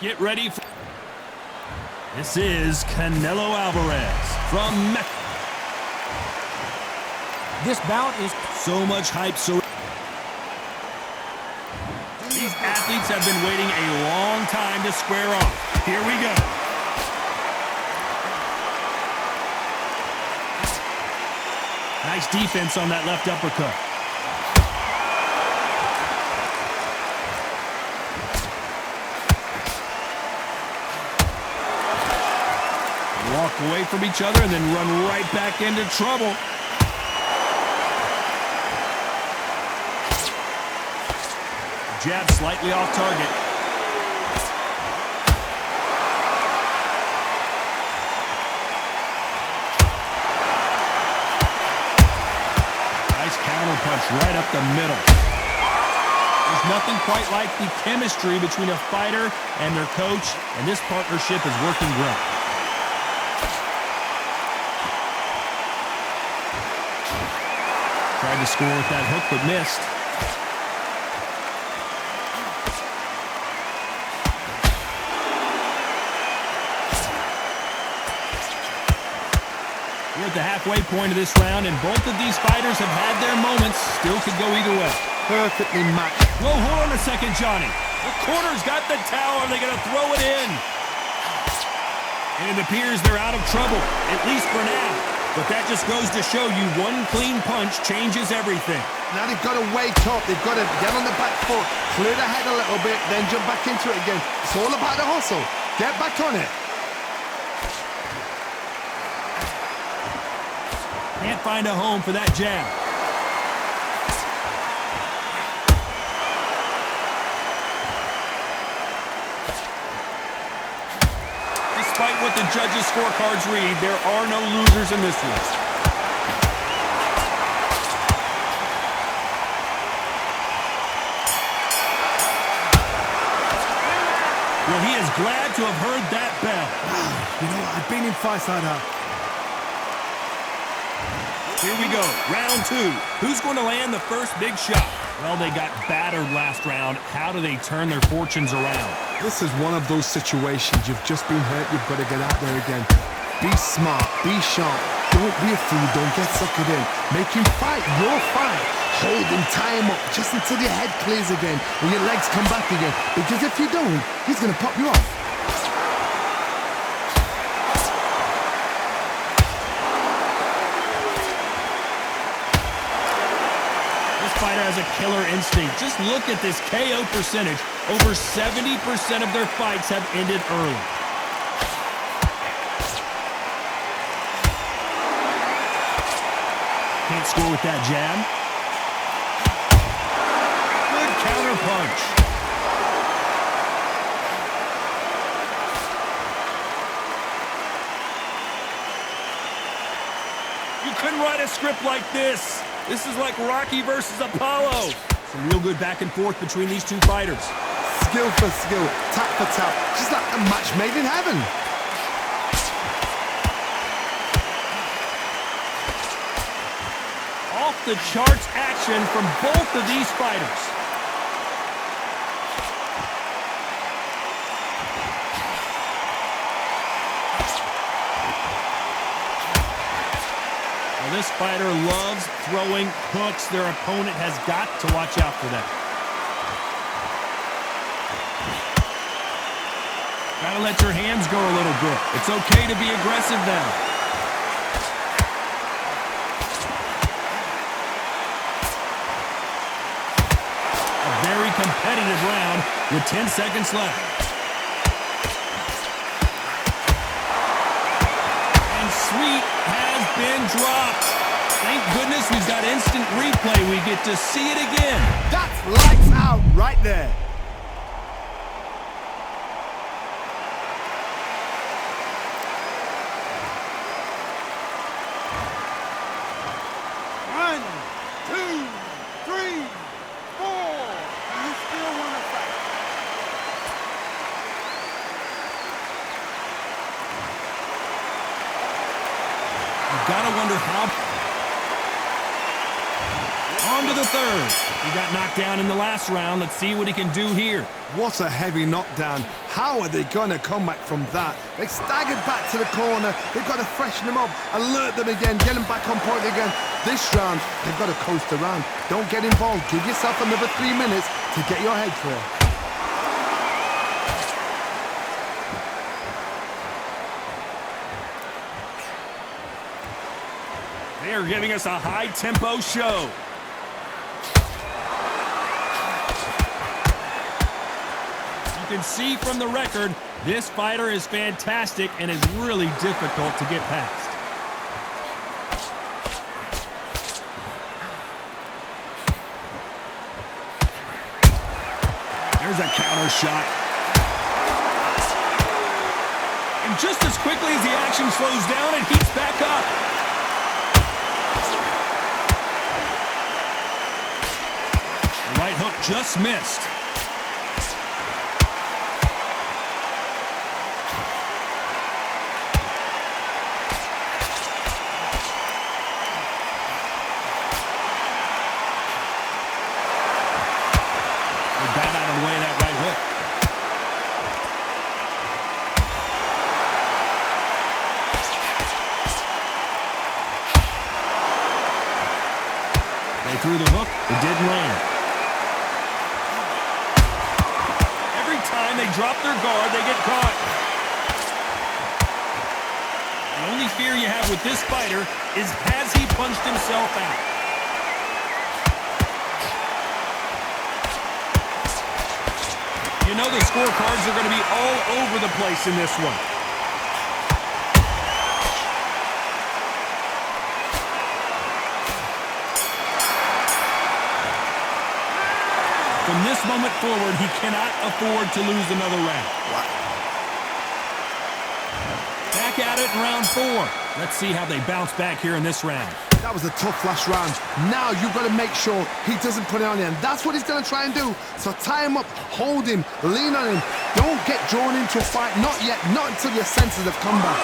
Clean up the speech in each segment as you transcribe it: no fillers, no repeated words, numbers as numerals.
Get ready for... This is Canelo Alvarez from Mexico. This bout is so much hype. So these athletes have been waiting a long time to square off. Here we go. Nice defense on that left uppercut. Walk away from each other and then run right back into trouble. Jab slightly off target. Nice counter punch right up the middle. There's nothing quite like the chemistry between a fighter and their coach, and this partnership is working great. Tried to score with that hook, but missed. We're at the halfway point of this round, and both of these fighters have had their moments. Still could go either way. Perfectly matched. Whoa, hold on a second, Johnny. The corner's got the towel. Are they going to throw it in? And it appears they're out of trouble, at least for now. But that just goes to show you one clean punch changes everything. Now they've got to wake up. They've got to get on the back foot, clear the head a little bit, then jump back into it again. It's all about the hustle. Get back on it. Can't find a home for that jab. Despite what the judges' scorecards read, there are no losers in this one. Well, he is glad to have heard that bell. You know what? I've been in fights like that. Here we go, round two. Who's going to land the first big shot? Well, they got battered last round. How do they turn their fortunes around? This is one of those situations. You've just been hurt. You've got to get out there again. Be smart. Be sharp. Don't be a fool. Don't get suckered in. Make him fight your fight. Hold him, tie him up just until your head clears again and your legs come back again. Because if you don't, he's going to pop you off. Fighter has a killer instinct. Just look at this KO percentage. Over 70% of their fights have ended early. Can't score with that jab. Good counter punch. You couldn't write a script like this. This is like Rocky versus Apollo. Some real good back and forth between these two fighters. Skill for skill, tap for tap, just like a match made in heaven. Off the charts action from both of these fighters. This fighter loves throwing hooks. Their opponent has got to watch out for that. Gotta let your hands go a little bit. It's okay to be aggressive now. A very competitive round with 10 seconds left. And Sweet has been dropped. Thank goodness we've got instant replay. We get to see it again. That's lights out right there. One, two, three, four. You still want to fight? You gotta wonder how. down to the third. He got knocked down in the last round. Let's see what he can do here. What a heavy knockdown. How are they going to come back from that? They staggered back to the corner. They've got to freshen them up, alert them again, get them back on point again. This round, they've got to coast around. Don't get involved. Give yourself another 3 minutes to get your head clear. They are giving us a high-tempo show. You can see from the record, this fighter is fantastic and is really difficult to get past. There's a counter shot. And just as quickly as the action slows down, it heats back up. The right hook just missed. Got out of the way of that right hook. They threw the hook. It didn't land. Every time they drop their guard, they get caught. The only fear you have with this fighter is, has he punched himself out? You know the scorecards are going to be all over the place in this one. From this moment forward, he cannot afford to lose another round. Back at it in round 4. Let's see how they bounce back here in this round. That was a tough last round. Now you've got to make sure he doesn't put it on you. And that's what he's going to try and do. So tie him up, hold him, lean on him. Don't get drawn into a fight. Not yet. Not until your senses have come back.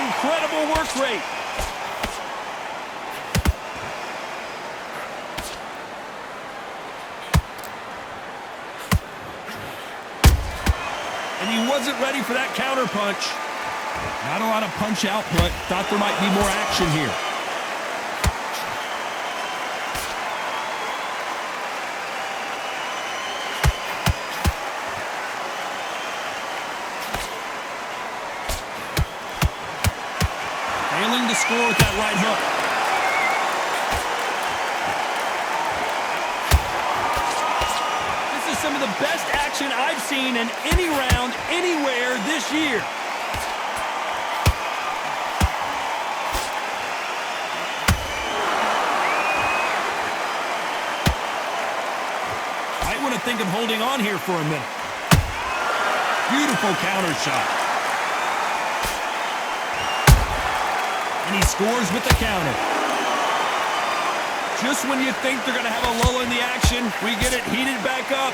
Incredible work rate. And he wasn't ready for that counter punch. Not a lot of punch output. Thought there might be more action here. Failing to score with that right hook. This is some of the best action I've seen in any round, anywhere this year. Might want to think of holding on here for a minute. Beautiful counter shot. And he scores with the counter. Just when you think they're going to have a lull in the action, we get it heated back up.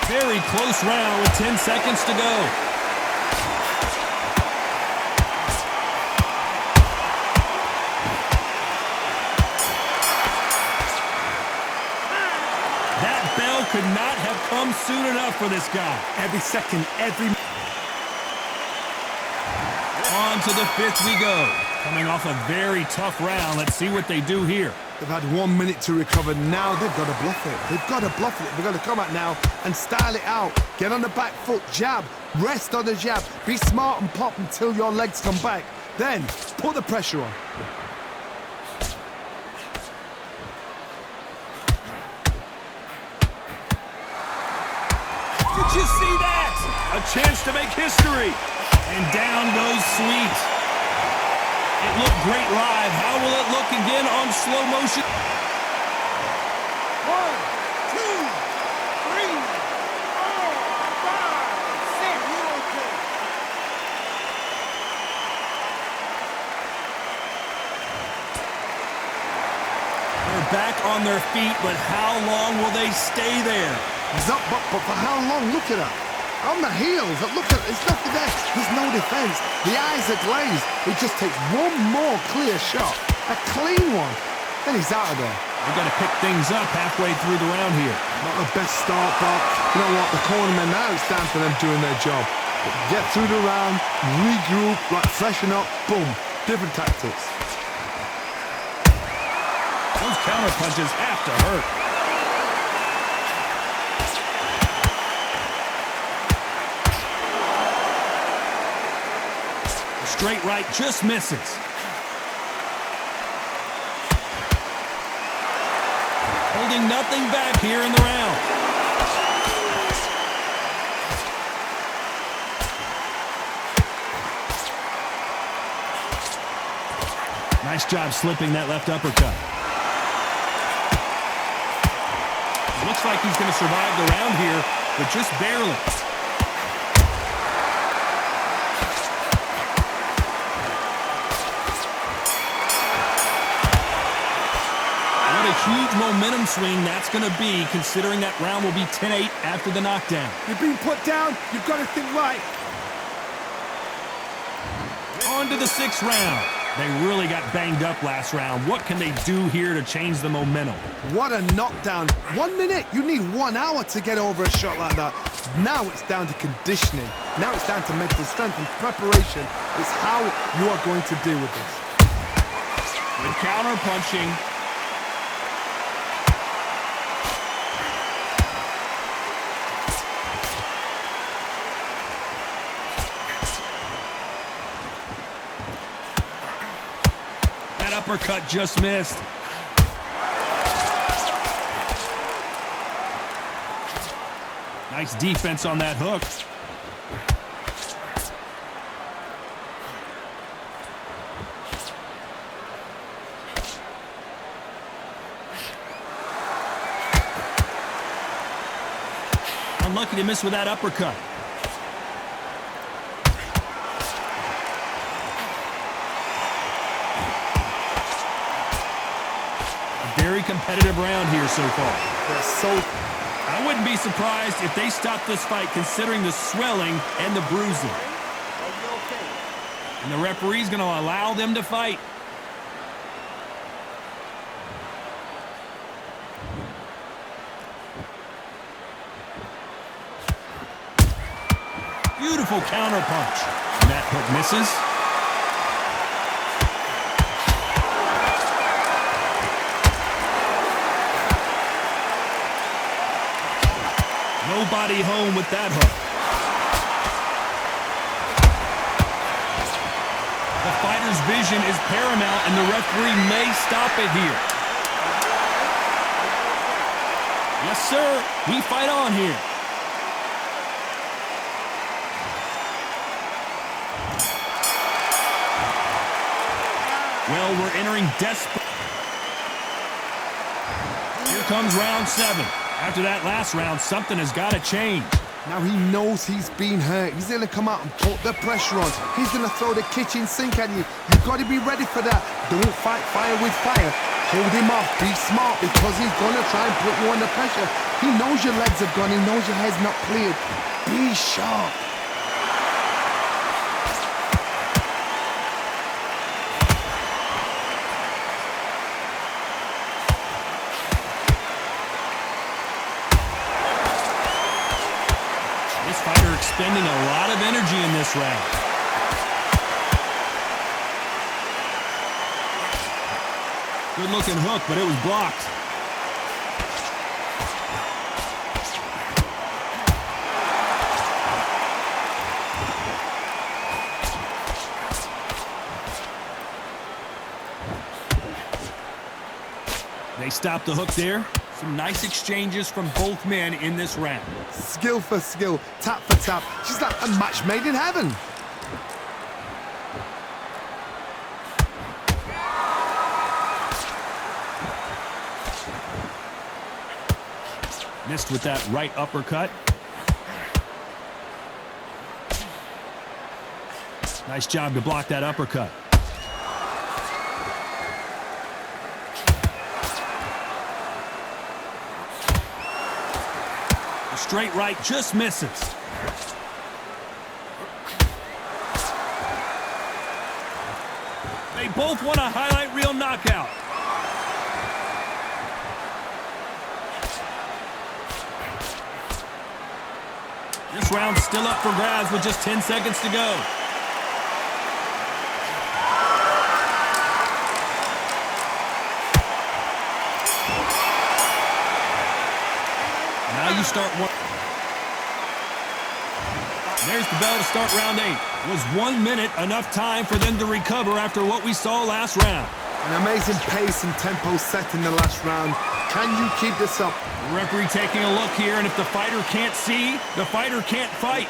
Very close round with 10 seconds to go. That bell could not have come soon enough for this guy. Every second, every... On to the 5th we go. Coming off a very tough round. Let's see what they do here. They've had 1 minute to recover. Now they've got to bluff it. They've got to bluff it. They've got to come out now and style it out. Get on the back foot, jab, rest on the jab. Be smart and pop until your legs come back. Then put the pressure on. Did you see that? A chance to make history. And down goes Sweet. It looked great live. How will it look again on slow motion? 1, 2, 3, 4, 5, 6, back on their feet, but how long will they stay there? He's up, but for how long? Look at her. On the heels, look at, it's nothing there. There's no defense. The eyes are glazed. He just takes one more clear shot. A clean one. Then he's out of there. We've got to pick things up halfway through the round here. Not the best start, but you know what? The cornermen now, it's down to them doing their job. Get through the round, regroup, like freshen up, boom. Different tactics. Those counter punches have to hurt. The straight right just misses. Holding nothing back here in the round. Nice job slipping that left uppercut. Looks like he's going to survive the round here, but just barely. What a huge momentum swing that's going to be, considering that round will be 10-8 after the knockdown. You're being put down, you've got to think right. On to the 6th round. They really got banged up last round. What can they do here to change the momentum? What a knockdown. 1 minute, you need 1 hour to get over a shot like that. Now it's down to conditioning. Now it's down to mental strength and preparation. It's how you are going to deal with this. With counter punching. Uppercut just missed. Nice defense on that hook. Unlucky to miss with that uppercut. Very competitive round here so far. I wouldn't be surprised if they stop this fight considering the swelling and the bruising. And the referee's going to allow them to fight. Beautiful counter punch. And that hook misses. Nobody home with that hook. The fighter's vision is paramount, and the referee may stop it here. Yes, sir. We fight on here. Well, we're entering desperate. Here comes round 7. After that last round, something has got to change. Now he knows he's been hurt. He's going to come out and put the pressure on. He's going to throw the kitchen sink at you. You've got to be ready for that. Don't fight fire with fire. Hold him off. Be smart, because he's going to try and put you under pressure. He knows your legs have gone. He knows your head's not cleared. Be sharp. Expending a lot of energy in this round. Good looking hook, but it was blocked. They stopped the hook there. Some nice exchanges from both men in this round. Skill for skill, tap for tap. She's like a match made in heaven. Missed with that right uppercut. Nice job to block that uppercut. Straight right just misses. They both want a highlight reel knockout. This round's still up for grabs with just 10 seconds to go. Now you start one. There's the bell to start round 8. Was 1 minute enough time for them to recover after what we saw last round? An amazing pace and tempo set in the last round. Can you keep this up? The referee taking a look here, and if the fighter can't see, the fighter can't fight.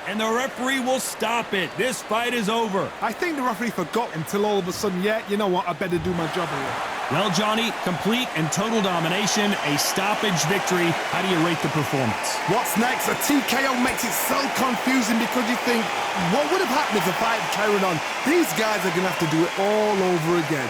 And the referee will stop it. This fight is over. I think the referee forgot until all of a sudden, yeah, you know what, I better do my job here. Well, Johnny, complete and total domination, a stoppage victory. How do you rate the performance? What's next? A TKO makes it so confusing because you think, what would have happened if the fight carried on? These guys are going to have to do it all over again.